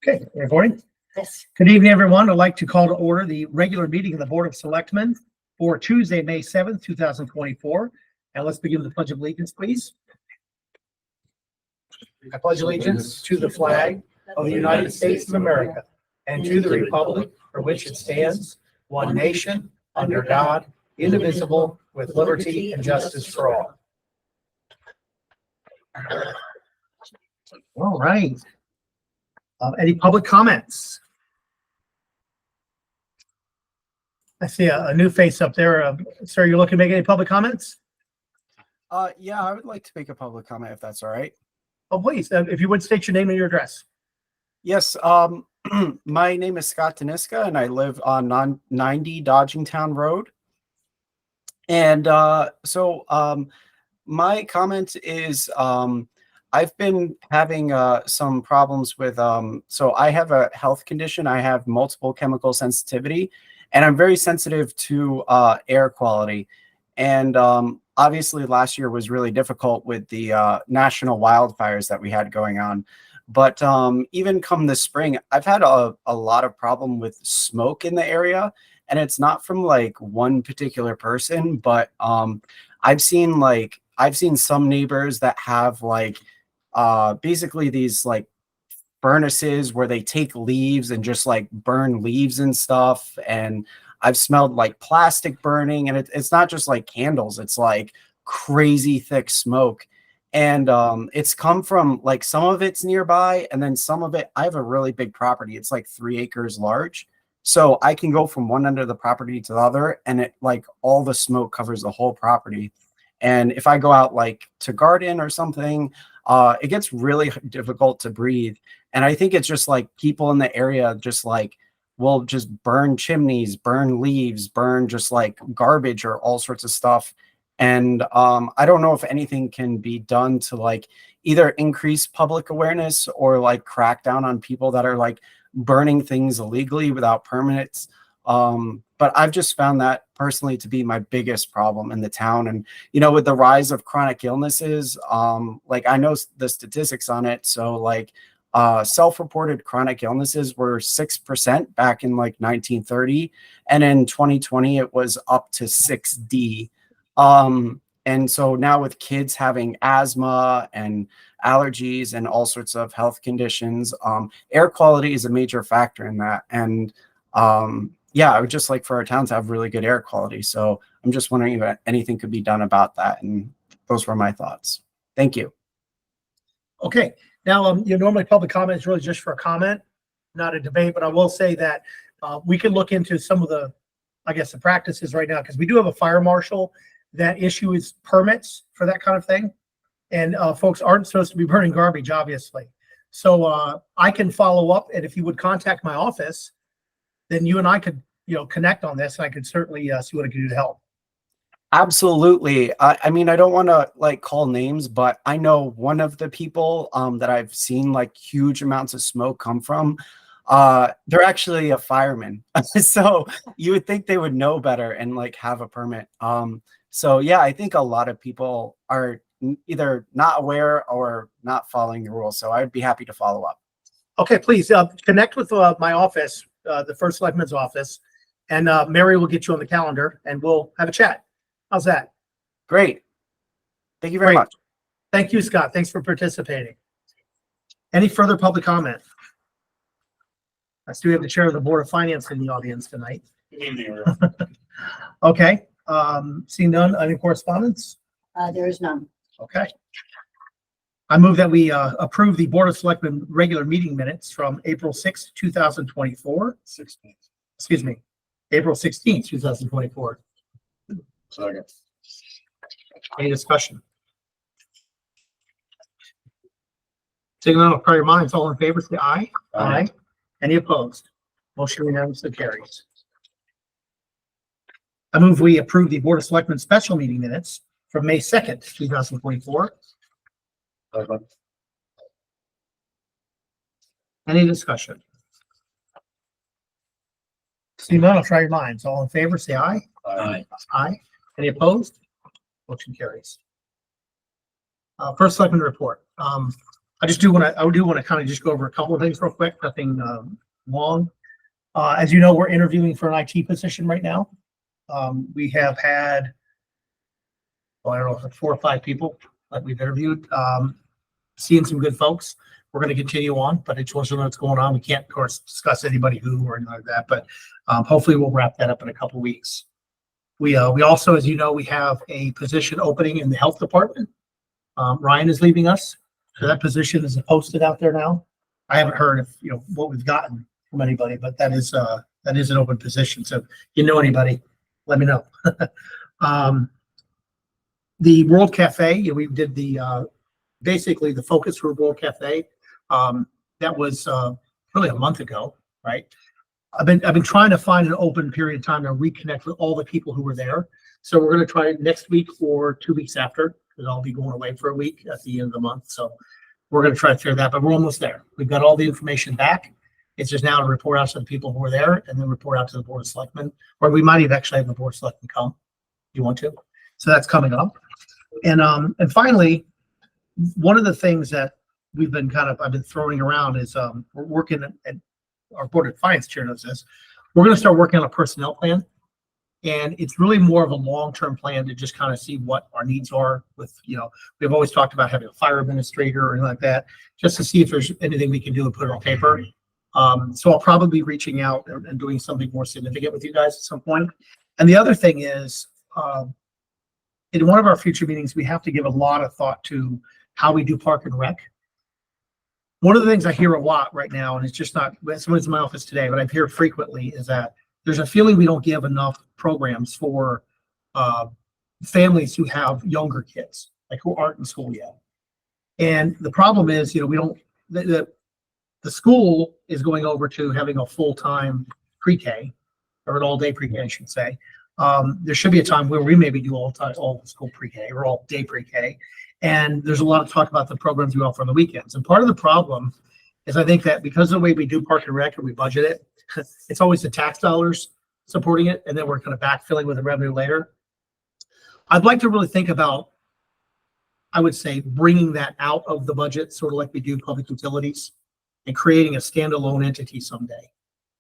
Okay, recording. Yes. Good evening, everyone. I'd like to call to order the regular meeting of the Board of Selectmen for Tuesday, May 7th, 2024. And let's begin with the Pledge of Allegiance, please. I pledge allegiance to the flag of the United States of America and to the republic for which it stands, one nation, under God, indivisible, with liberty and justice for all. All right. Any public comments? I see a new face up there. Sir, you're looking to make any public comments? Yeah, I would like to make a public comment if that's all right. Oh, please, if you would state your name and your address. Yes, my name is Scott Daniska, and I live on 90 Dodgingtown Road. And my comment is I've been having some problems with so I have a health condition. I have multiple chemical sensitivity, and I'm very sensitive to air quality. And obviously last year was really difficult with the national wildfires that we had going on. But even come this spring, I've had a lot of problem with smoke in the area. And it's not from like one particular person, but I've seen some neighbors that have like basically these like furnaces where they take leaves and just like burn leaves and stuff. And I've smelled like plastic burning, and it's not just like candles, it's like crazy thick smoke. And it's come from like some of it's nearby, and then some of it, I have a really big property. It's like 3 acres large. So I can go from one end of the property to the other, and it like all the smoke covers the whole property. And if I go out like to garden or something, it gets really difficult to breathe. And I think it's just like people in the area just like will just burn chimneys, burn leaves, burn just like garbage or all sorts of stuff. And I don't know if anything can be done to like either increase public awareness or like crack down on people that are like burning things illegally without permits. But I've just found that personally to be my biggest problem in the town. And, you know, with the rise of chronic illnesses, like I know the statistics on it. So like self-reported chronic illnesses were 6% back in like 1930. And in 2020, it was up to 6D. And so now with kids having asthma and allergies and all sorts of health conditions, air quality is a major factor in that. And yeah, I would just like for our town to have really good air quality. So I'm just wondering if anything could be done about that. And those were my thoughts. Thank you. Okay. Now, normally public comment is really just for a comment, not a debate, but I will say that we can look into some of the, I guess, the practices right now, because we do have a fire marshal that issues permits for that kind of thing. And folks aren't supposed to be burning garbage, obviously. So I can follow up, and if you would contact my office, then you and I could, connect on this. And I could certainly see what I can do to help. Absolutely. I mean, I don't want to like call names, but I know one of the people that I've seen like huge amounts of smoke come from. They're actually a fireman. So you would think they would know better and like have a permit. So yeah, I think a lot of people are either not aware or not following the rules. So I'd be happy to follow up. Okay, please connect with my office, the First Selectman's office, and Mary will get you on the calendar and we'll have a chat. How's that? Great. Thank you very much. Thank you, Scott. Thanks for participating. Any further public comment? I see we have the chair of the Board of Finance in the audience tonight. Okay. Seeing none, any correspondence? There is none. Okay. I move that we approve the Board of Selectmen regular meeting minutes from April 6th, 2024. Excuse me, April 16th, 2024. Second. Any discussion? Seeing none, prior minds, all in favor, say aye. Aye. Any opposed? Motion unanimously carries. I move we approve the Board of Selectmen special meeting minutes from May 2nd, 2024. Any discussion? See none, I'll try your minds. All in favor, say aye. Aye. Aye. Any opposed? Motion carries. First Selectman report. I do want to kind of just go over a couple of things real quick, nothing long. As you know, we're interviewing for an IT position right now. We have had, well, I don't know, like 4 or 5 people that we've interviewed, seeing some good folks. We're going to continue on, but I just want to know what's going on. We can't, of course, discuss anybody who or anything like that, but hopefully we'll wrap that up in a couple of weeks. We also, as you know, we have a position opening in the health department. Ryan is leaving us, so that position is posted out there now. I haven't heard if what we've gotten from anybody, but that is an open position. So if you know anybody, let me know. The World Cafe, we did the basically the focus for World Cafe. That was really a month ago, right? I've been trying to find an open period of time to reconnect with all the people who were there. So we're going to try it next week or 2 weeks after, because I'll be going away for a week at the end of the month. So we're going to try to figure that, but we're almost there. We've got all the information back. It's just now to report out to the people who were there and then report out to the Board of Selectmen, or we might even actually have the Board of Selectmen come if you want to. So that's coming up. And finally, one of the things that I've been throwing around is we're working at our Board of Finance chair knows this. We're going to start working on a personnel plan. And it's really more of a long-term plan to just kind of see what our needs are with, we've always talked about having a fire administrator or anything like that, just to see if there's anything we can do and put it on paper. So I'll probably be reaching out and doing something more significant with you guys at some point. And the other thing is, in one of our future meetings, we have to give a lot of thought to how we do park and rec. One of the things I hear a lot right now, and it's just not, someone's in my office today, but I hear frequently, is that there's a feeling we don't give enough programs for families who have younger kids, like who aren't in school yet. And the problem is, we don't, the school is going over to having a full-time pre-K, or an all-day pre-K, I should say. There should be a time where we maybe do all school pre-K or all day pre-K. And there's a lot of talk about the programs we offer on the weekends. And part of the problem is I think that because of the way we do park and rec and we budget it, it's always the tax dollars supporting it. And then we're kind of backfilling with the revenue later. I'd like to really think about, I would say, bringing that out of the budget, sort of like we do public utilities, and creating a standalone entity someday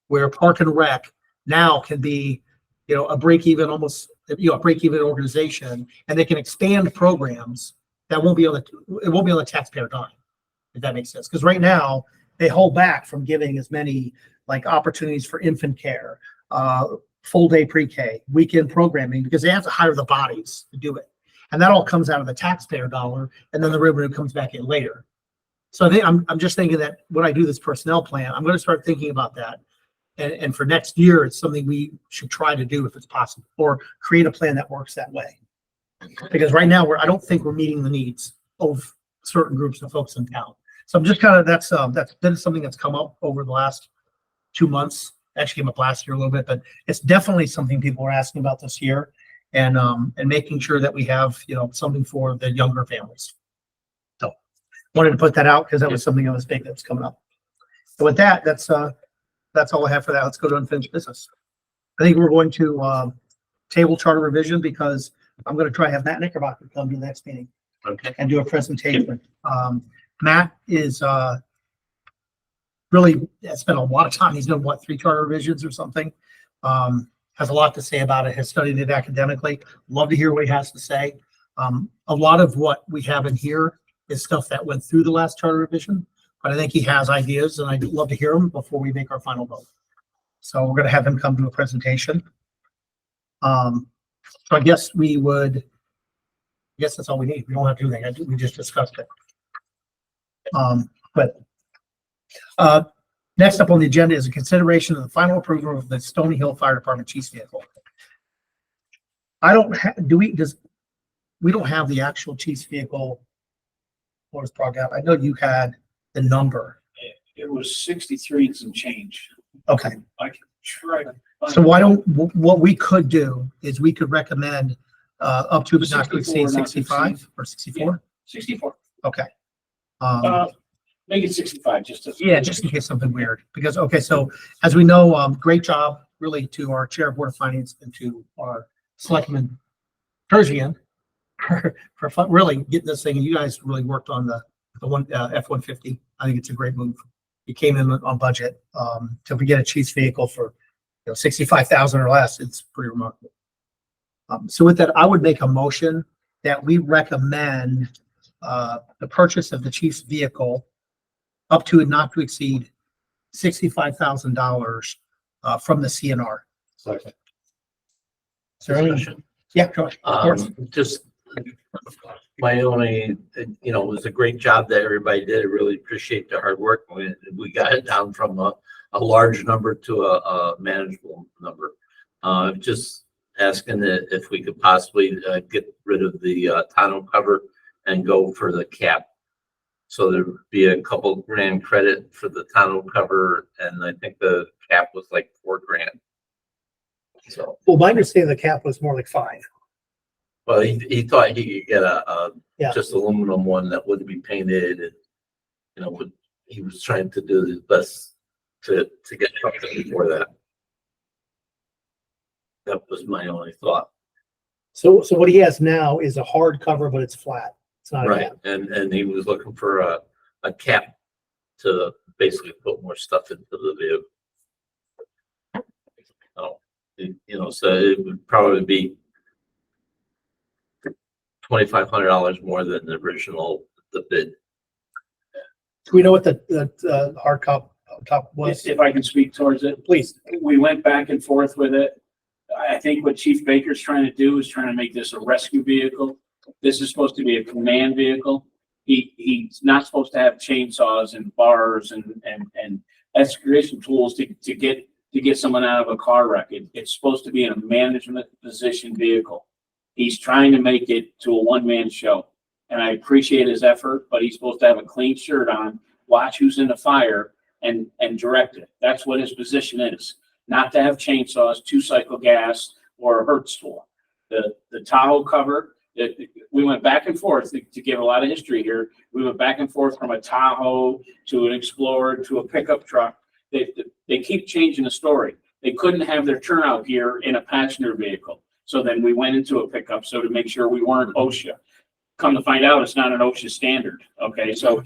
where park and rec now can be, a break-even, almost, a break-even organization, and they can expand programs that won't be on the taxpayer dime, if that makes sense. Because right now they hold back from giving as many like opportunities for infant care, full day pre-K, weekend programming, because they have to hire the bodies to do it. And that all comes out of the taxpayer dollar, and then the revenue comes back in later. So I think I'm just thinking that when I do this personnel plan, I'm going to start thinking about that. And for next year, it's something we should try to do if it's possible, or create a plan that works that way. Because right now I don't think we're meeting the needs of certain groups of folks in town. So I'm just kind of, that's been something that's come up over the last 2 months. Actually came up last year a little bit, but it's definitely something people are asking about this year, and making sure that we have, something for the younger families. So wanted to put that out because that was something that was big that's coming up. So with that, that's all I have for that. Let's go to unfinished business. I think we're going to table charter revision because I'm going to try to have Matt Knickerbocker come to the next meeting. Okay. And do a presentation. Matt is really spent a lot of time. He's done 3 charter revisions or something. Has a lot to say about it. Has studied it academically. Love to hear what he has to say. A lot of what we have in here is stuff that went through the last charter revision, but I think he has ideas, and I'd love to hear them before we make our final vote. So we're going to have him come to a presentation. So I guess that's all we need. We don't have to do anything. We just discussed it. Next up on the agenda is a consideration of the final approval of the Stony Hill Fire Department Chief's vehicle. We don't have the actual chief's vehicle. What was brought out? I know you had the number. It was 63 and some change. Okay. I can try to find So what we could do is we could recommend up to but not to exceed 65 or 64. 64. Okay. Make it 65 just to. Yeah, just in case something weird. Because, okay, so as we know, great job really to our chair of Board of Finance and to our selectman Persian for really getting this thing. And you guys really worked on the one F-150. I think it's a great move. It came in on budget. To get a chief's vehicle for 65,000 or less, it's pretty remarkable. So with that, I would make a motion that we recommend the purchase of the chief's vehicle up to and not to exceed $65,000 from the CNR. Second. Is there any? Discussion. Yeah, George, of course. Just my only, it was a great job that everybody did. I really appreciate the hard work. We got it down from a large number to a manageable number. Just asking that if we could possibly get rid of the tonneau cover and go for the cap. So there would be a couple grand credit for the tonneau cover, and I think the cap was like $4 grand. So, Well, my understanding the cap was more like 5. well, he thought he could get a Yeah. just aluminum one that wouldn't be painted, and he was trying to do his best to get something before that. That was my only thought. So what he has now is a hard cover, but it's flat. It's not a Right, cap. and he was looking for a cap to basically put more stuff into the vehicle. So it would probably be $2,500 more than the original, the bid. Do we know what the hard top was? If I can speak towards it, Please. we went back and forth with it. I think what Chief Baker's trying to do is trying to make this a rescue vehicle. This is supposed to be a command vehicle. He's not supposed to have chainsaws and bars and excavation tools to get someone out of a car wreck. It's supposed to be in a management position vehicle. He's trying to make it to a one-man show. And I appreciate his effort, but he's supposed to have a clean shirt on, watch who's in the fire, and direct it. That's what his position is. Not to have chainsaws, 2-cycle gas, or a Hertz tool. The Tahoe cover, we went back and forth to give a lot of history here. We went back and forth from a Tahoe to an Explorer to a pickup truck. They keep changing the story. They couldn't have their turnout gear in a passenger vehicle. So then we went into a pickup to make sure we weren't OSHA. Come to find out, it's not an OSHA standard. Okay, so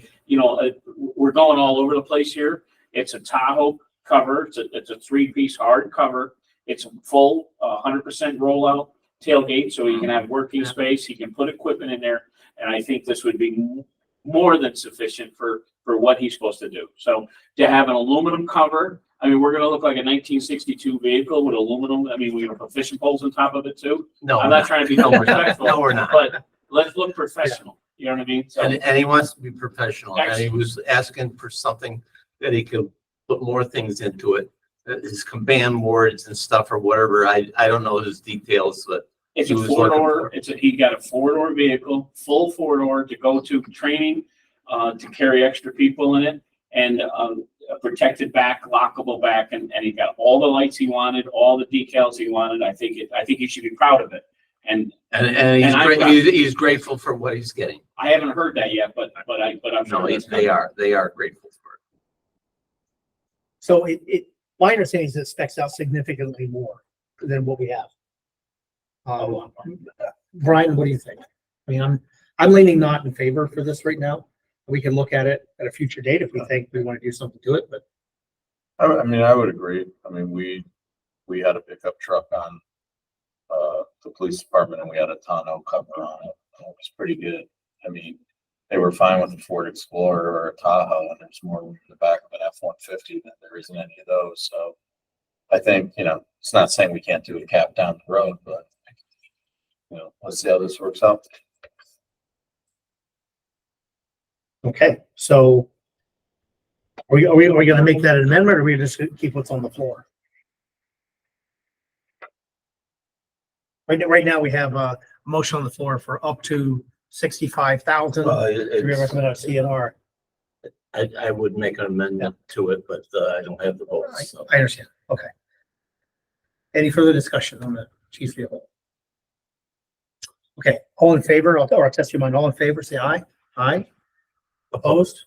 we're going all over the place here. It's a Tahoe cover. It's a 3-piece hard cover. It's a full 100% rollout tailgate, so he can have working space. He can put equipment in there, and I think this would be more than sufficient for what he's supposed to do. So to have an aluminum cover, I mean, we're going to look like a 1962 vehicle with aluminum. I mean, we have put fishing poles on top of it too. No, I'm not trying to be disrespectful. No, we're not. But let's look professional. You know what I mean? So And he wants to be professional, and he Excellent. was asking for something that he could put more things into it. His command words and stuff or whatever. I don't know his details, but it's he a was 4-door. looking He got a 4-door vehicle, full 4-door to go to training, to carry extra people in it, and a protected back, lockable back, and he got all the lights he wanted, all the decals he wanted. I think he should be proud of it. And and I'm proud. he's grateful for what he's getting. I haven't heard that yet, but I'm No, sure that's they are grateful for it. So my understanding is it specs out significantly more than what we have. Brian, what do you think? I mean, I'm leaning not in favor for this right now. We can look at it at a future date if we think we want to do something to it, but I mean, I would agree. I mean, we had a pickup truck on the police department, and we had a tonneau cover on it. And it was pretty good. I mean, they were fine with a Ford Explorer or a Tahoe, and there's more room in the back of an F-150 than there is in any of those. So I think, it's not saying we can't do a cap down the road, but let's see how this works out. okay. So are we going to make that an amendment, or are we just gonna keep what's on the floor? Right now we have a motion on the floor for up to 65,000. Well, We recommend a CNR. I would make an amendment to it, but I don't have the votes. So. I understand. Okay. Any further discussion on the chief's vehicle? Okay, all in favor, or I'll test your mind. All in favor, say aye. Aye. Opposed?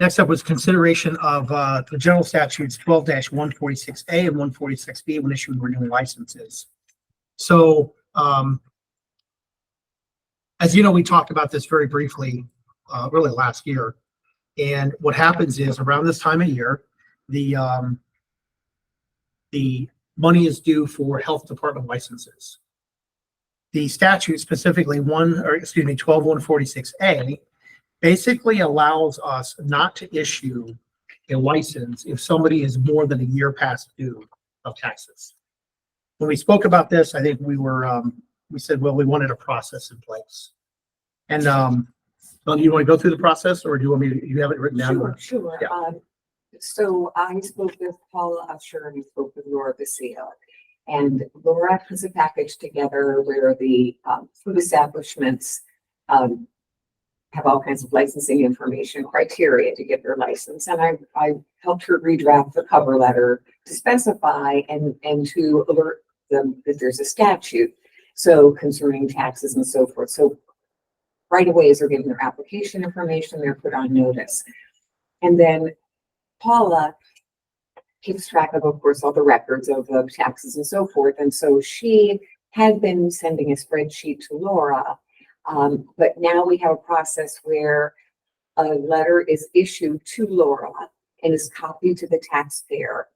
Next up was consideration of the general statutes 12-146A and 146B when issuing renewing licenses. So, as you know, we talked about this very briefly, really last year. And what happens is around this time of year, the money is due for health department licenses. The statute specifically 12146A basically allows us not to issue a license if somebody is more than a year past due of taxes. When we spoke about this, I think we said, well, we wanted a process in place. And, do you want to go through the process, or do you want me to, you have it written down? Sure. Yeah. So I spoke with Paula Usher and I spoke with Laura Basile. And Laura puts a package together where the food establishments have all kinds of licensing information, criteria to get their license. And I helped her redraft the cover letter to specify and to alert them that there's a statute. So concerning taxes and so forth. So right away, as they're given their application information, they're put on notice. And then Paula keeps track of course, all the records of the taxes and so forth. And so she had been sending a spreadsheet to Laura. But now we have a process where a letter is issued to Laura and is copied to the taxpayer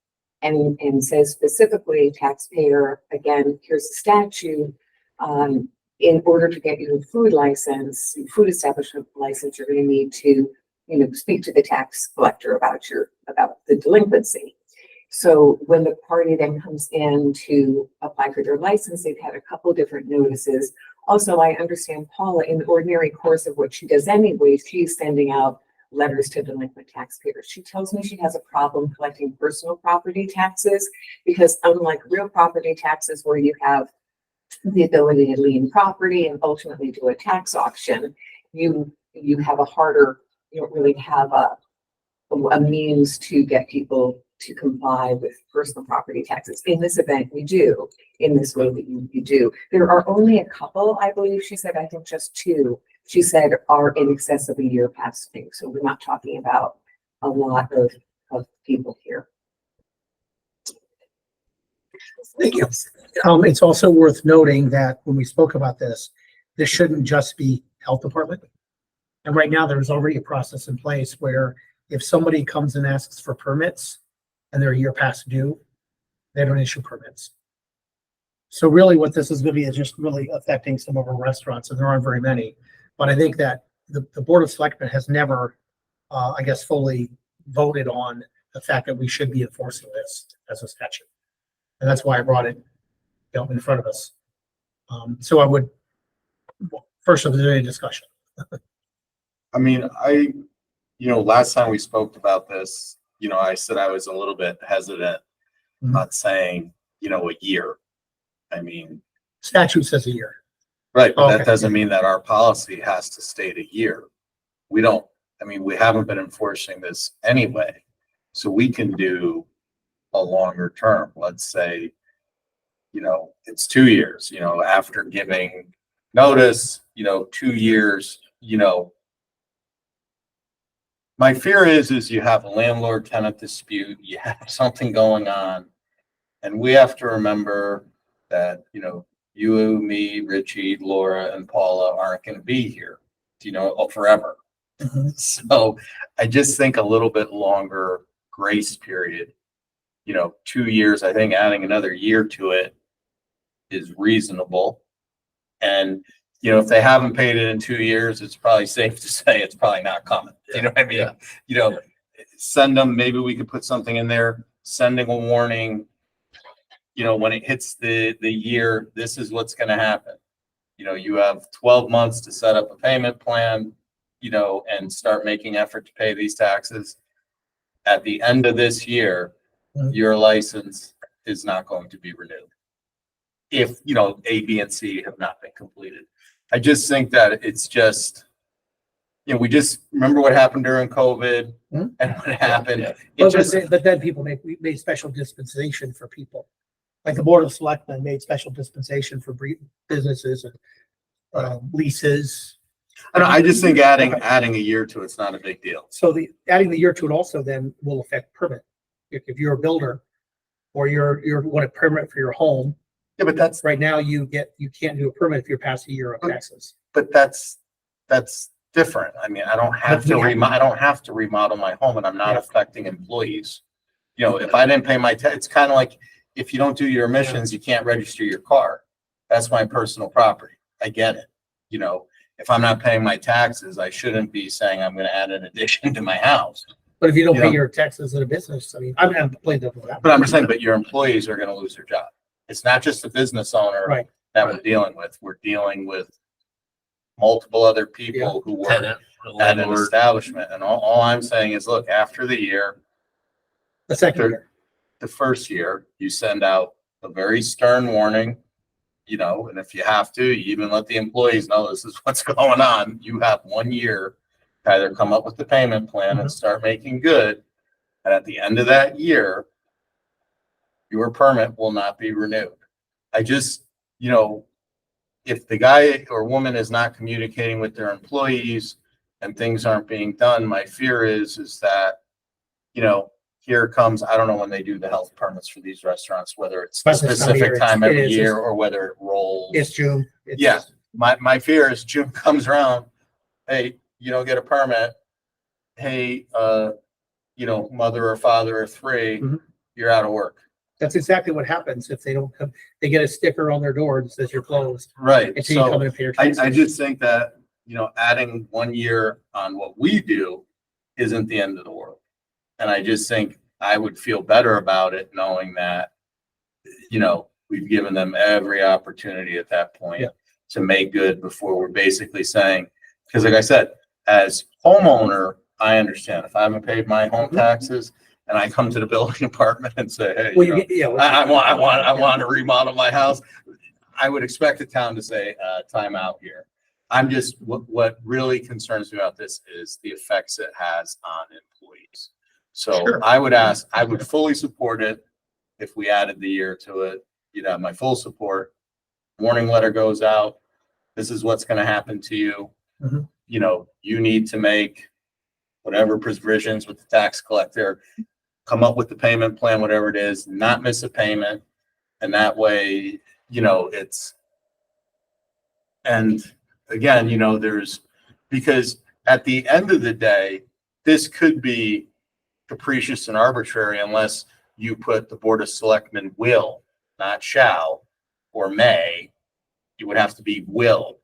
and says specifically, taxpayer, again, here's the statute. In order to get your food license, food establishment license, you're going to need to, speak to the tax collector about the delinquency. So when the party then comes in to apply for their license, they've had a couple different notices. Also, I understand Paula, in the ordinary course of what she does anyway, she's sending out letters to delinquent taxpayers. She tells me she has a problem collecting personal property taxes because unlike real property taxes where you have the ability to lien property and ultimately do a tax auction, you have a harder, you don't really have a means to get people to comply with personal property taxes. In this event, we do, in this way that you do. There are only a couple, I believe she said, I think just two, she said, are in excess of a year past due. So we're not talking about a lot of people here. Thank you. It's also worth noting that when we spoke about this shouldn't just be health department. And right now there's already a process in place where if somebody comes and asks for permits and they're a year past due, they don't issue permits. So really what this is going to be is just really affecting some of our restaurants, and there aren't very many. But I think that the Board of Selectmen has never, I guess, fully voted on the fact that we should be enforcing this as a statute. And that's why I brought it, in front of us. So I would, first, if there's any discussion. I mean, last time we spoke about this, I said I was a little bit hesitant about saying, a year. I mean, Statute says a year. right, but Okay. that doesn't mean that our policy has to state a year. We haven't been enforcing this anyway. So we can do a longer term. Let's say, it's 2 years, after giving notice, 2 years, my fear is you have a landlord tenant dispute, you have something going on. And we have to remember that, you, me, Richie, Laura, and Paula aren't going to be here, forever. Mhm. So I just think a little bit longer grace period, 2 years, I think adding another year to it is reasonable. And, if they haven't paid it in 2 years, it's probably safe to say it's probably not coming. You know what I mean? Yeah. Send them, maybe we could put something in there, sending a warning, when it hits the year, this is what's going to happen. You have 12 months to set up a payment plan, and start making effort to pay these taxes. At the end of this year, your license is not going to be renewed. If, A, B, and C have not been completed. I just think that it's just, we just remember what happened during COVID and what happened. Yeah. But then people made special dispensation for people. Like the Board of Selectmen made special dispensation for businesses and leases. I just think adding a year to it's not a big deal. So adding the year to it also then will affect permit. If you're a builder or you want a permit for your home Yeah, but that's, Right now, you can't do a permit if you're past a year of taxes. but that's different. I mean, I don't have But to we have- I don't have to remodel my home and I'm not Yeah. affecting employees. You know, if I didn't pay my it's kind of like if you don't do your emissions, you can't register your car. That's my personal property. I get it. You know, if I'm not paying my taxes, I shouldn't be saying I'm going to add an addition to my house. But if you don't You pay know- your taxes in a business, I mean, I'm gonna play the. But I'm just saying, but your employees are going to lose their job. It's not just the business owner Right. that we're dealing with. We're dealing with multiple other people who work Tenant, at an landlord. establishment. And all I'm saying is, look, after the year, The second year. the first year, you send out a very stern warning, you know, and if you have to, you even let the employees know this is what's going on. You have 1 year to either come up with the payment plan and start making good. And at the end of that year, your permit will not be renewed. I just, you know, if the guy or woman is not communicating with their employees and things aren't being done, my fear is that, you know, here comes, I don't know when they do the health permits for these restaurants, whether it's a By this time of specific year, time it every is. year or whether it rolls. It's June. It's- Yeah. My fear is June comes around, hey, you don't get a permit. Hey, you know, mother or father of 3, Mhm. you're out of work. That's exactly what happens if they don't come, they get a sticker on their door that says you're closed Right. until you come So in and pay your I taxes. just think that, you know, adding 1 year on what we do isn't the end of the world. And I just think I would feel better about it knowing that, you know, we've given them every opportunity at that point Yeah. to make good before we're basically saying, because like I said, as homeowner, I understand if I haven't paid my home Mhm. taxes and I come to the building department and say, hey, Well, you know, yeah. I want to remodel my house. I would expect the town to say, time out here. I'm just, what really concerns me about this is the effects it has on employees. So Sure. I would fully support it if we added the year to it. You'd have my full support. Warning letter goes out. This is what's going to happen to you. Mhm. You know, you need to make whatever provisions with the tax collector, come up with the payment plan, whatever it is, not miss a payment. And that way, you know, and again, you know, because at the end of the day, this could be capricious and arbitrary unless you put the Board of Selectmen will, not shall, or may. It would have to be will.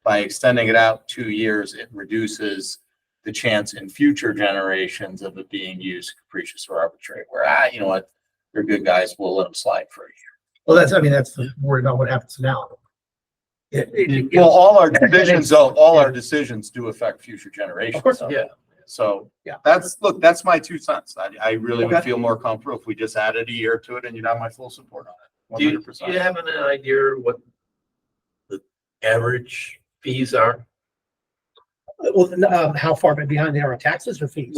By extending it out 2 years, it reduces the chance in future generations of it being used capricious or arbitrary, where, you know what, they're good guys, we'll let them slide for a year. Well, that's the worry about what happens now. Well, all our decisions do affect future generations. Of course. Yeah. So Yeah. that's my 2 cents. I really would Okay. feel more comfortable if we just added a year to it and you'd have my full support on it. Do you 100%. have an idea what the average fees are? Well, how far behind they are on taxes or fees?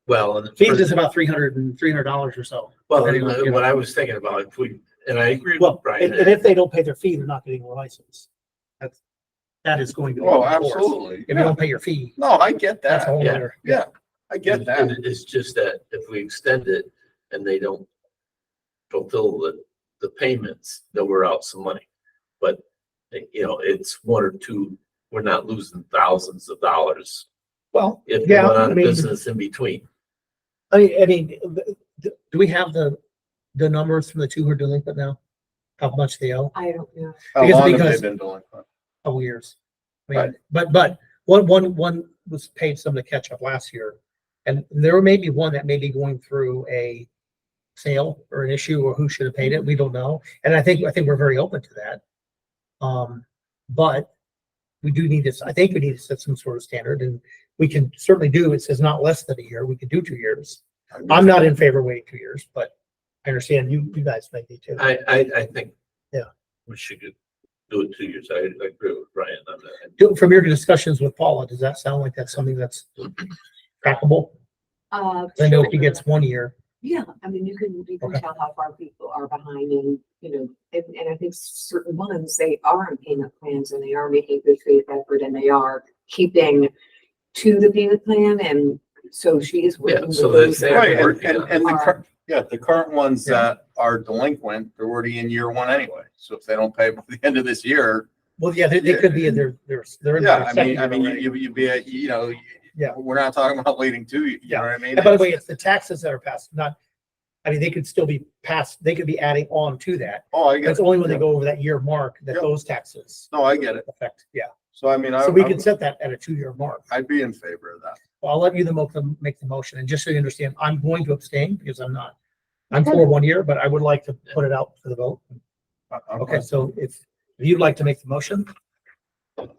Well, and Fees is about $300 or so. well, depending on, you know. what I was thinking about, if we, and I agree Well, with Brian. and if they don't pay their fee, they're not getting a license. That is going to be. Oh, enforced. absolutely. If you don't pay your fee, No, I get that's a that. whole Yeah. other. Yeah, I get that. It's just that if we extend it and they don't fulfill the payments, then we're out some money. But, you know, it's 1 or 2, we're not losing thousands of dollars Well, if they yeah, went out I of mean, business in between. I mean, do we have the numbers from the 2 who are delinquent now? How much they owe? I don't know. How Because- long have because- they been delinquent? Couple years. I mean, Right. but one was paid some to catch up last year. And there may be one that may be going through a sale or an issue or who should have paid it. We don't know. And I think we're very open to that. But we do need to, I think we need to set some sort of standard and we can certainly do, it says not less than a year. We could do 2 years. I'm not in favor of waiting 2 years, but I understand you guys may be too. I think. Yeah. We should do it 2 years. I agree with Brian on that. From your discussions with Paula, does that sound like that's something that's trackable? I know if he gets 1 year. Yeah, I mean, you can Okay. tell how far people are behind and, you know, and I think certain ones, they are on payment plans and they are making good faith effort and they are keeping to the payment plan. And So she is Yeah, working with so those. they're Right, working on and the, Are- the current ones Yeah. that are delinquent, they're already in year one anyway. So if they don't pay by the end of this year, Well, yeah, they could be in they're in yeah, their I second mean, year already. you'd be, you know, Yeah. we're not talking about waiting you Yeah. know what I mean? And by the way, it's the taxes that are passed, not, I mean, they could still be passed, they could be adding on to that. Oh, I get It's it. only when they go over that year mark that Yeah. those taxes No, I get it. affect, yeah. So I mean, So we can set that at a 2-year mark. I'd be in favor of that. Well, I'll let you make the motion, and just so you understand, I'm going to abstain because I'm for 1 year, but I would like to put it out for the vote. Okay, so if you'd like to make the motion,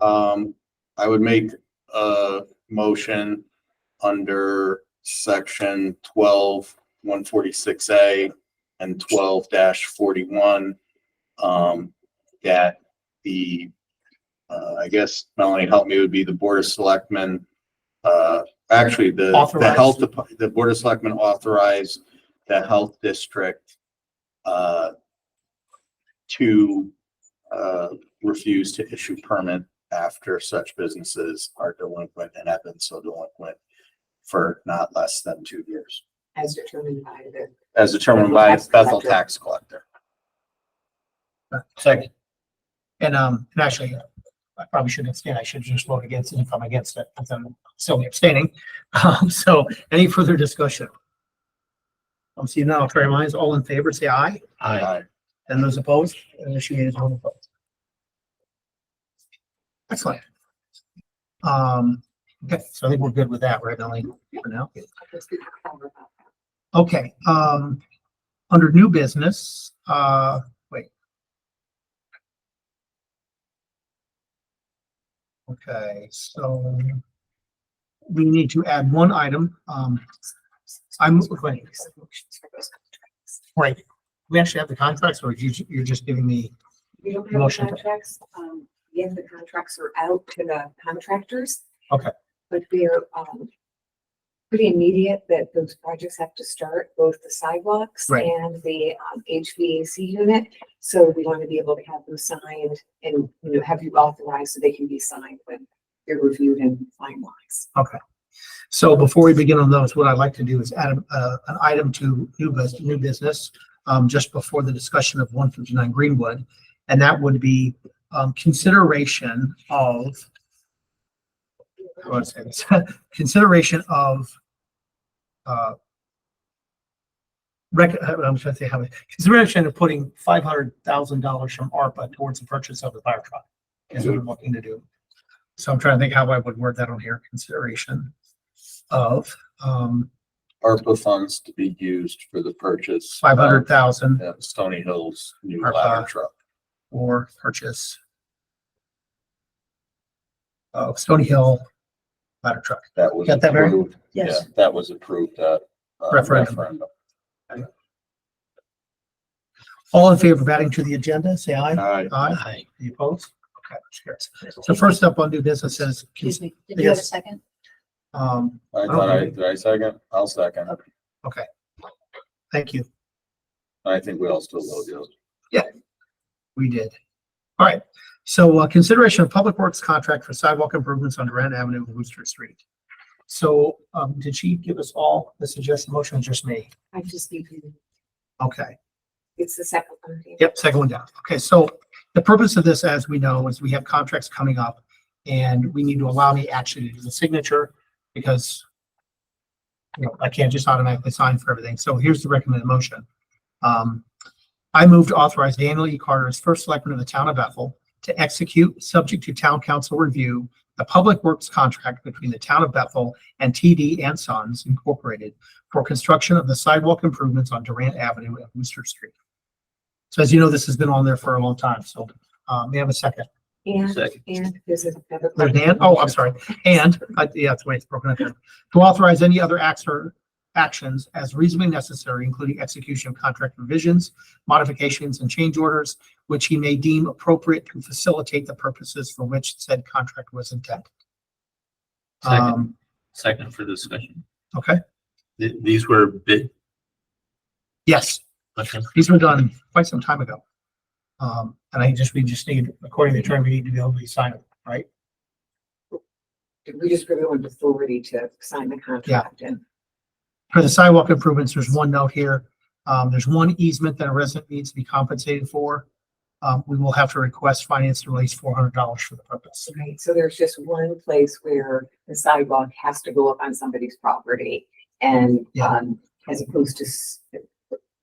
I would make a motion under section 12-146A and 12-41, that the, I guess Melanie helped me, would be the Board of Selectmen, actually the Authorize. health, the Board of Selectmen authorize the health district, to, refuse to issue permit after such businesses are delinquent and have been so delinquent for not less than 2 years, As determined by the. as determined by Bethel tax collector. second. And actually, I probably shouldn't abstain. I should just vote against it if I'm against it, because I'm still abstaining. So any further discussion? I'm seeing now, try your minds, all in favor, say aye. Aye. And those opposed, and issue is one opposed. Excellent. Okay, so I think we're good with that, right, Melanie, for now? Okay, under new business, wait. Okay, so we need to add one item, I'm, wait, right, we actually have the contracts, or you're just giving me, We don't have the Motion. contracts, yet the contracts are out to the contractors. Okay. But they're, pretty immediate that those projects have to start, both the sidewalks Right. and the HVAC unit. So we want to be able to have them signed and, have you authorized so they can be signed when they're reviewed and finalized. so before we begin on those, what I'd like to do is add an item to new business, just before the discussion of 159 Greenwood, and that would be consideration of, how do I say this? Consideration of I'm trying to say consideration of putting $500,000 from ARPA towards the purchase of the fire truck is what I'm looking to do. So I'm trying to think how I would word that on here. Consideration of ARPA funds to be used for the purchase. 500,000 of Stony Hill's new ARPA. ladder truck. for purchase of Stony Hill ladder truck. That was Got that, Mary? approved. Yeah, Yes. that was approved at Referendum. All in favor of adding to the agenda, say aye. Aye. Aye. Aye. Any opposed? Okay, cheers. So first up on new business is, Excuse me, did you have a Yes. second? Did I second? I'll second. thank you. I think we all still vote yes. We did. All right. So consideration of public works contract for sidewalk improvements on Durant Avenue, and Wooster Street. So did she give us all the suggested motion or just me? I just need to, Okay. it's the second one. Yep, second one down. Okay, so the purpose of this, as we know, is we have contracts coming up and we need to allow me actually to do the signature because I can't just automatically sign for everything. So here's the recommended motion. I move to authorize Daniel E. Carter as first selectman of the town of Bethel to execute, subject to town council review, the public works contract between the town of Bethel and TD and Sons Incorporated for construction of the sidewalk improvements on Durant Avenue and Wooster Street. So as you know, this has been on there for a long time. So may I have a second? Second. And this is. There's Dan. Oh, I'm sorry. And yeah, that's the way it's broken up here. To authorize any other acts or actions as reasonably necessary, including execution of contract revisions, modifications, and change orders, which he may deem appropriate to facilitate the purposes for which said contract was intended. Second. Second for discussion. Okay. These were bid. Yes, Okay. these were done quite some time ago. And we just need, according to the term, we need to be able to sign it, right? we just really want authority to sign the contract and. For the sidewalk improvements, there's one note here. There's one easement that a resident needs to be compensated for. We will have to request finance to release $400 for the purpose. Right, so there's just one place where the sidewalk has to go up on somebody's property and, Yeah. as opposed to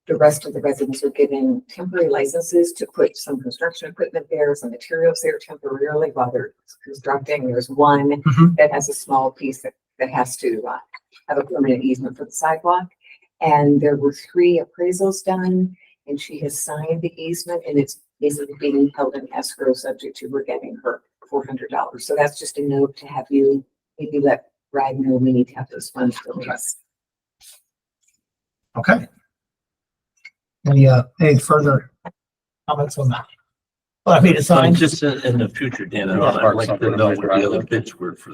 the rest of the residents are given temporary licenses to put some construction equipment there, some materials there temporarily while they're constructing. There's one Mhm. that has a small piece that has to, have a permanent easement for the sidewalk. And there were 3 appraisals done and she has signed the easement and it's basically being held in escrow subject to her getting her $400. So that's just a note to have you maybe let Brad know we need to have those funds released. Okay. Any further comments on that? Well, I mean, it's So signed. just in the future, Dan, I'd like to know what the other bids were for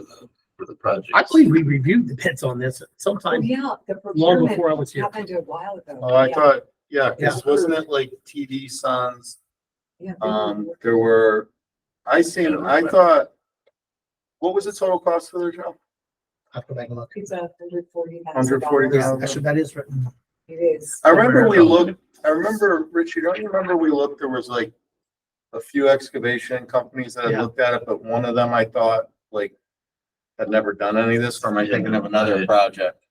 the project. I believe we reviewed the bids on this Oh, sometime yeah, the long procurement before I was here. happened a while ago. Oh, I Yeah, thought, yeah, Yeah. cause wasn't it like TD Sons? yeah. There were, I thought, what was the total cost for their job? I have to take a look. It's $140,000. $140,000. Actually, that is written. It is. I remember Richie, don't you remember we looked, there was like a few excavation companies that had Yeah. looked at it, but one of them I thought like had never done any of this, or am I thinking of another project?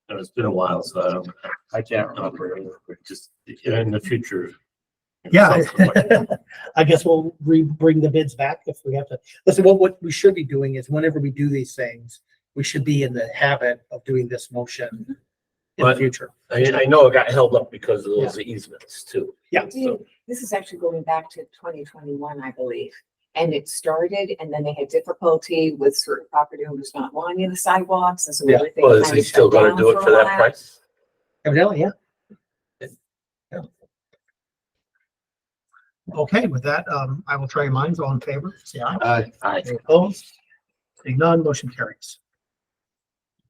It's been a while, so I don't, I can't remember. just in the future. Yeah. something like that. I guess we'll bring the bids back if we have to. Listen, what we should be doing is whenever we do these things, we should be in the habit of doing this motion in the But- future. I know it got held up because of those easements too. Yeah. This is actually going back to 2021, I believe. And it started and then they had difficulty with certain property owners not wanting the sidewalks and so Yeah, everything. well, is kind he of still shut gonna down do it a for that while. price? Evidently, yeah. Okay, with that, I will try your minds. All in favor, say aye. Aye. Any opposed? Seeing none, motion carries.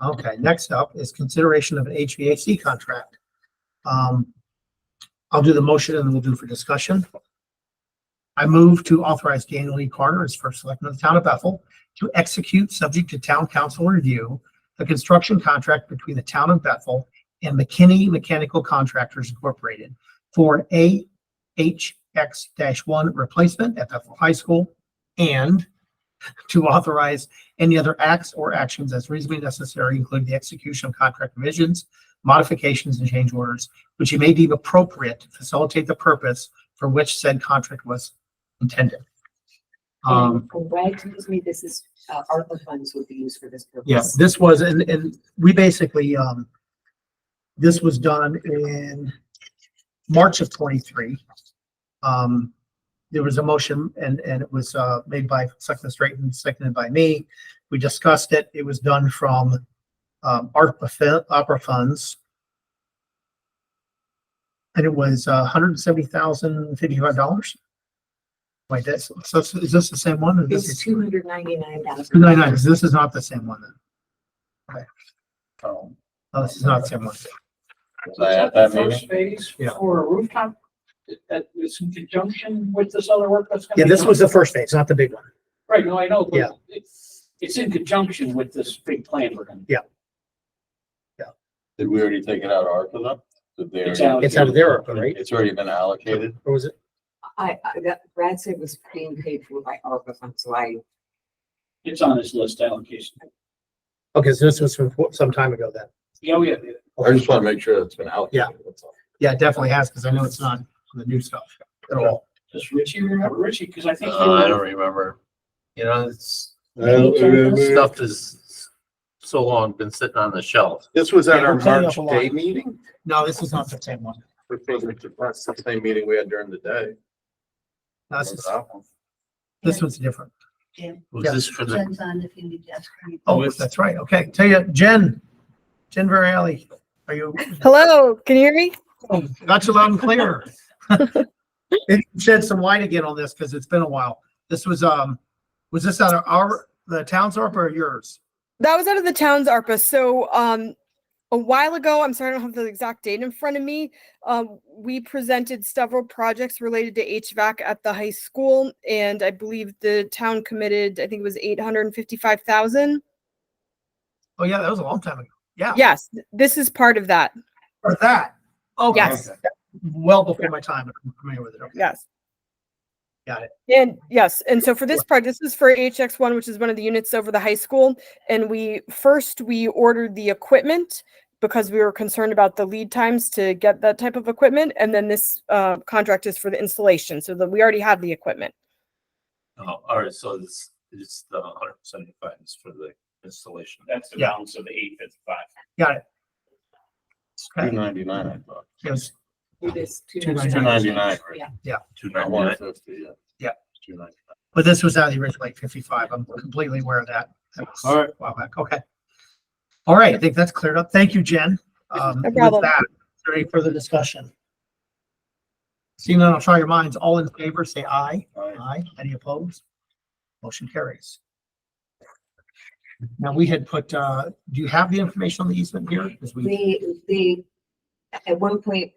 Okay, next up is consideration of an HVAC contract. I'll do the motion and then we'll do for discussion. I move to authorize Daniel E. Carter as first selectman of the town of Bethel to execute, subject to town council review, the construction contract between the town of Bethel and McKinney Mechanical Contractors Incorporated for a HX-1 replacement at Bethel High School, and to authorize any other acts or actions as reasonably necessary, including the execution of contract revisions, modifications, and change orders, which he may deem appropriate to facilitate the purpose for which said contract was intended. And Brad tells me this is, ARPA funds would be used for this purpose. Yeah, this was, and we basically, this was done in March of 23. There was a motion and it was, made by Selectman Straighten, seconded by me. We discussed it. It was done from, opera funds. And it was $170,055. Wait, that's, so is this the same one? Or this It's is $299,000. 299? This is not the same one then. Oh, No, this is not the same one. was I at that meeting? First phase Yeah. for a rooftop, that is in conjunction with this other work that's gonna Yeah, be this done? was the first phase, not the big one. Right, no, I know, Yeah. but it's in conjunction with this big plan we're gonna. Did we already take it out of ARPA though? Did they It's already- It's out of their ARPA, right? It's already been allocated? Or was it? That Brad said was being paid for by ARPA funds, so It's on this list allocation. Okay, so this was from some time ago then. Yeah, yeah. I just want to make sure it's been allocated. That's all. Yeah, it definitely has, because I know it's not on the new stuff at all. Does Richie remember Richie? Because I think. I don't remember. You know, it's, stuff is so long been sitting on the shelf. This was at Yeah, our we're cleaning March up a lot. day meeting? No, this is not the same one. That's the same meeting we had during the day. No, this one's different. Was Yeah. this for the, Jen's on if you need to ask her. Oh, that's right. Okay, tell you, Jen Variali, are you, Hello, can you hear me? got you loud and clear. Maybe shed some light again on this, because it's been a while. This was this out of the town's ARPA or yours? That was out of the town's ARPA. So a while ago, I'm sorry, I don't have the exact date in front of me. We presented several projects related to HVAC at the high school, and I believe the town committed, I think it was 855,000. Oh, yeah, that was a long time ago. Yeah. Yes, this is part of that. Or that. Oh, Yes. Well before my time. I'm familiar with it. Okay. Yes. Got it. And yes, and so for this project, this is for HX1, which is one of the units over the high school. And we ordered the equipment because we were concerned about the lead times to get that type of equipment. And then this contract is for the installation, so that we already have the equipment. Oh, all right, so it's the 175 is for the installation. That's the Yeah. balance of the 855. Got it. Okay. $299, I thought. Yes. It is $299. Yeah. 299. 150, Yeah. 299. But this was out of the original 855. I'm completely aware of that. That was All right. a while back. Okay. All right. I think that's cleared up. Thank you, Jen. With problem. that, is there any further discussion? Seeing none, I'll try your minds. All in favor, say aye. Aye. Aye. Any opposed? Motion carries. Now, we had put, do you have the information on the easement here? Because They at one point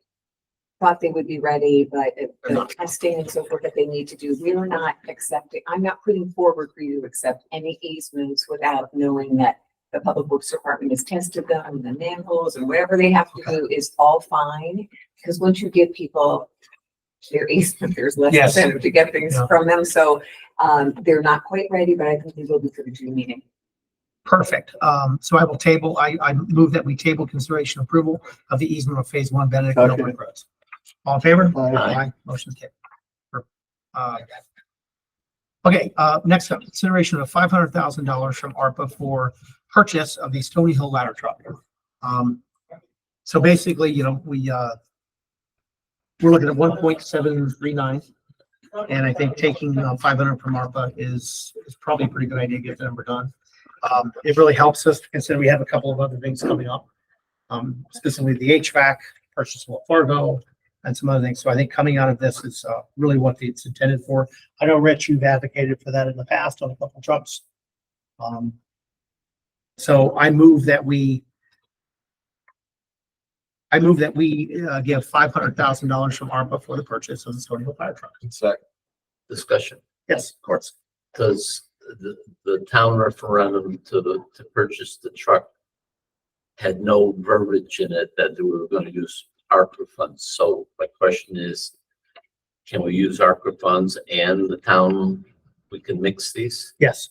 thought they would be ready, but the testing and so forth that they need to do, we are not accepting, I'm not putting forward for you to accept any easements without knowing that the Public Works Department has tested them, the manholes and whatever they have to do is all fine. Because once you give people their easement, there's less Yes. incentive to get things Yeah. from them. So they're not quite ready, but I think they will be for the June meeting. Perfect. So I will table, I move that we table consideration approval of the easement of phase one Benedict and Millbrook Roads. All in favor? Aye. Motion carried. Okay, next up, consideration of $500,000 from ARPA for purchase of the Stony Hill ladder truck. So basically, we're looking at 1.739. And I think taking 500 from ARPA is probably a pretty good idea to get the number done. It really helps us to consider we have a couple of other things coming up. Specifically the HVAC, purchase of Fargo, and some other things. So I think coming out of this is really what it's intended for. I know, Rich, you've advocated for that in the past on a couple of trucks. So I move that we give $500,000 from ARPA for the purchase of the Stony Hill fire truck. Second. Discussion. Yes, of course. Does the town referendum to purchase the truck had no verbiage in it that we were going to use ARPA funds. So my question is, can we use ARPA funds and the town? We can mix these? Yes.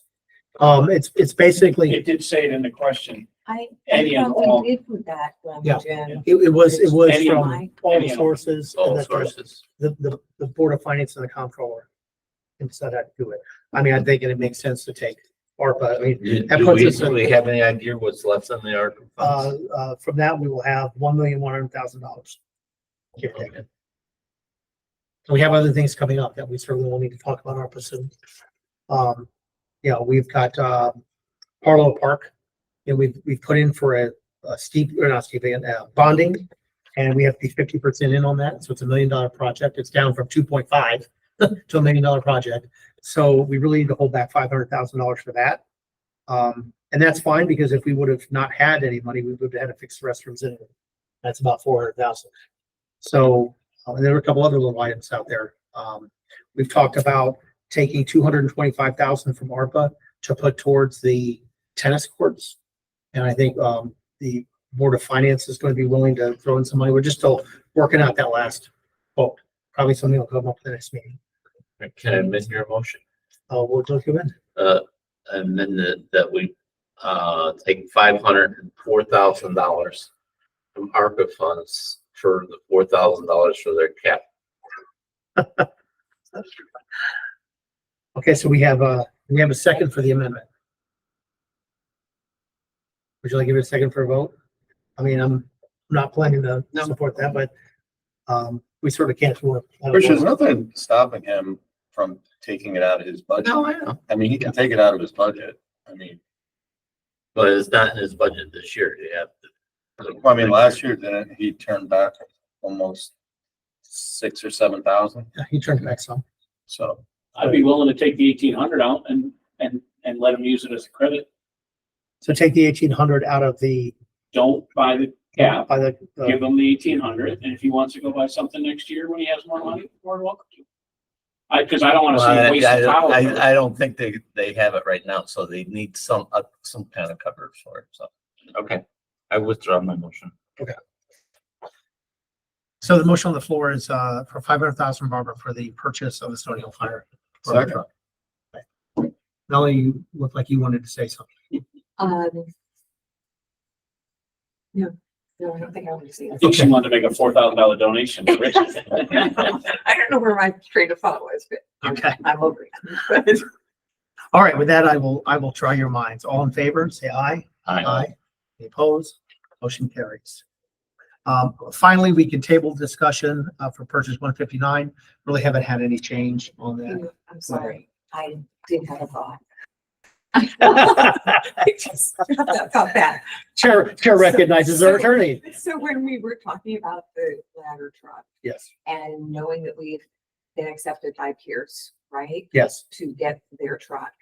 It's basically, It did say it in the question. I Any and thought all. we did put that Yeah. language in. it was Any of from mine. all the Any of them. sources. and All that sources. The Board of Finance and the Comptroller. And so that do it. I mean, I think it makes sense to take ARPA. I mean, that puts us Do we have any idea what's left in the ARPA funds? from that, we will have $1,100,000. Give or take. Okay. So we have other things coming up that we certainly will need to talk about ARPA soon. We've got Harlow Park, and we've put in for a bonding, and we have to be 50% in on that. So it's $1 million project. It's down from 2.5 to $1 million project. So we really need to hold back $500,000 for that. And that's fine, because if we would have not had any money, we would have had to fix the restrooms anyway. That's about 400,000. So, and there were a couple other little items out there. We've talked about taking 225,000 from ARPA to put towards the tennis courts. And I think, the Board of Finance is going to be willing to throw in some money. We're just still working out that last quote. Probably something will come up at the next meeting. Can I amend your motion? We'll look at it. Amend that we take $504,000 from ARPA funds for the $4,000 for their cap. Okay, so we have a second for the amendment. Would you like to give it a second for a vote? I mean, I'm not planning to support that, but we sort of can't. Which is nothing stopping him from taking it out of his budget. No, I know. I mean, he can take it out of his budget. I mean, But it's not in his budget this year. You have to. I mean, last year, didn't he turn back almost 6,000 or 7,000? He turned it back some. So I'd be willing to take the 1,800 out and let him use it as a credit. So take the 1,800 out of the don't buy the cap, By the, give him the 1,800, and if he wants to go buy something next year when he has more money, more than welcome to. Because I don't want to see him waste I the power. I don't think they have it right now, so they need some kind of cover for it, so. Okay, I withdraw my motion. so the motion on the floor is, for 500,000, Barbara, for the purchase of the Stony Hill Fire. Second. Truck. Melanie, you look like you wanted to say something. No, I don't think I want to see I it. think she wanted to make a $4,000 donation to Richard. I don't know where my train of thought was, but Okay. I'm over it. All right, with that, I will try your minds. All in favor, say aye. Aye. Any opposed? Motion carries. Finally, we can table discussion, for purchase 159. Really haven't had any change on that. I'm sorry, I did have a thought. I just felt bad. Chair recognizes our attorney. So when we were talking about the ladder truck Yes, and knowing that we've been accepted by Pierce, right, yes. to get their truck.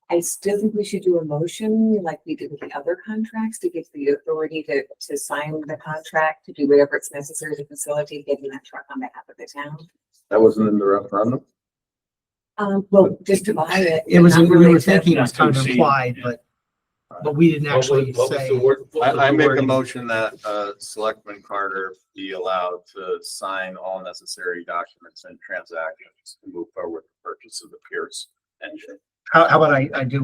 I still think we should do a motion like we did with the other contracts to give the authority to sign the contract, to do whatever it's necessary to facilitate getting that truck on behalf of the town. That wasn't in the referendum? Well, just to buy it. It was, not we really were to- thinking it was kind of Not to implied, but we didn't actually say. I make a motion that, Selectman Carter be allowed to sign all necessary documents and transactions to move forward with the purchase of the Pierce engine. How about I do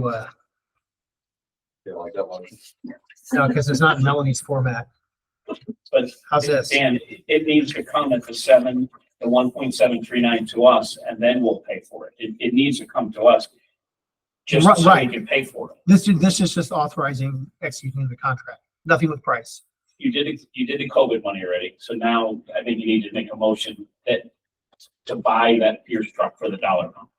You like that motion? no, because it's not in Melanie's format. But How's this? And it needs to come at the 1.739 to us, and then we'll pay for it. It needs to come to us. Just so we Right. can pay for it. This is just authorizing executing the contract, nothing with price. You did the COVID money already, so now I think you need to make a motion to buy that Pierce truck for the dollar amount.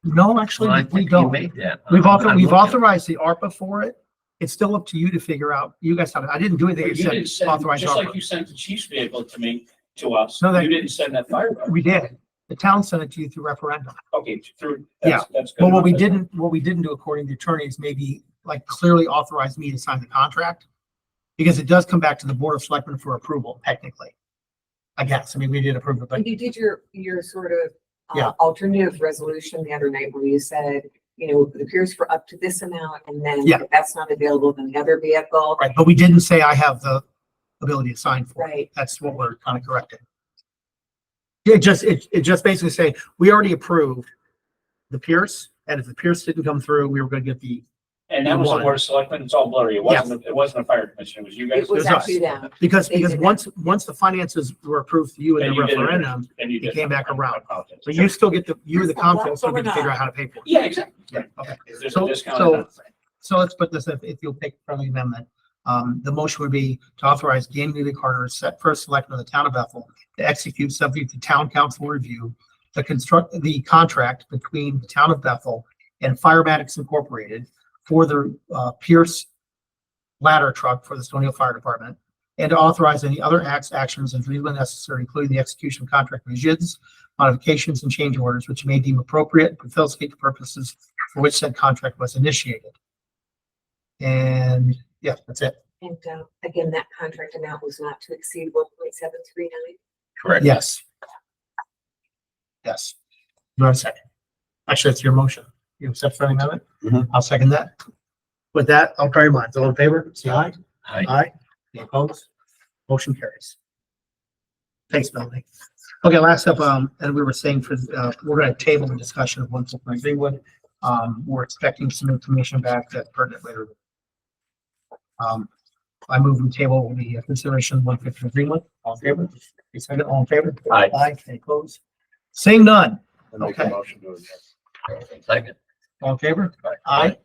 No, Well, I actually, we think you don't. made that. We've I'm looking. authorized the ARPA for it. It's still up to you to figure out. You guys have, I didn't do anything. But you didn't It said send, authorize just like ARPA. you sent the chief's vehicle to us, No, you didn't send that fire truck. We did. The town sent it to you through referendum. Okay, through, Yeah. that's good. But what we enough. didn't do according to the attorney is maybe like clearly authorize me to sign the contract. Because it does come back to the Board of Selectmen for approval, technically. I guess. I mean, we did approve it, but And you did your sort of Yeah. alternative resolution the other night where you said, the Pierce for up to this amount, and then Yeah. if that's not available, then the other vehicle. right, but we didn't say I have the ability to sign for it. Right. That's what we're kind of correcting. It just basically say, we already approved the Pierce, and if the Pierce didn't come through, we were gonna get the, And that was the One. board of selectmen, it's all blurry. It wasn't a fire commission, it was you guys. It was was us. actually them. because They did that. once the finances were approved for you in And the you did it. referendum, And you it did. came back around. I apologize. but you still get you, the council, still So get to we're figure not- out how to pay for it. Yeah, exactly. Yeah, okay. If there's So- a discount. so- then- So let's put this, if you'll take friendly amendment, the motion would be to authorize Dan Neely Carter, set first selectman of the town of Bethel, to execute subject to town council review, to construct the contract between the town of Bethel and Firematics Incorporated for the Pierce ladder truck for the Stony Hill Fire Department, and to authorize any other actions as legally necessary, including the execution of contract revisions, modifications, and change orders, which may deem appropriate to facilitate the purposes for which said contract was initiated. And yeah, that's it. And again, that contract amount was not to exceed 1.739. Correct. Yes. Yes. Do I have a second? Actually, that's your motion. You accept friendly amendment? Mhm. I'll second that. With that, I'll try your minds. All in favor? Say aye. Aye. Aye. Any opposed? Motion carries. Thanks, Melanie. Okay, last up, and we were saying we're gonna table the discussion of 149 Greenwood. We're expecting some information back that's pertinent later. I move we table the consideration of 150 Greenwood. All in favor? You second, all in favor? Aye. Aye. Any opposed? Seeing none. And make a Okay. motion to adjourn. Second. All in favor? Aye.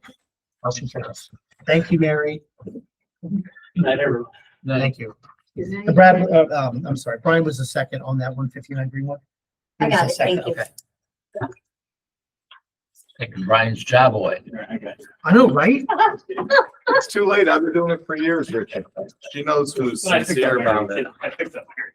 Motion carries. Thank you, Mary. Night, everyone. Thank you. Is that- Brad, I'm sorry, Brian was the second on that 159 Greenwood. He I was got the it, second, thank you. okay. Taking Brian's job away. I know, right? It's too late. I've been doing it for years, Richard. She knows who's But I picked sincere up about Mary. it. I picked up Mary.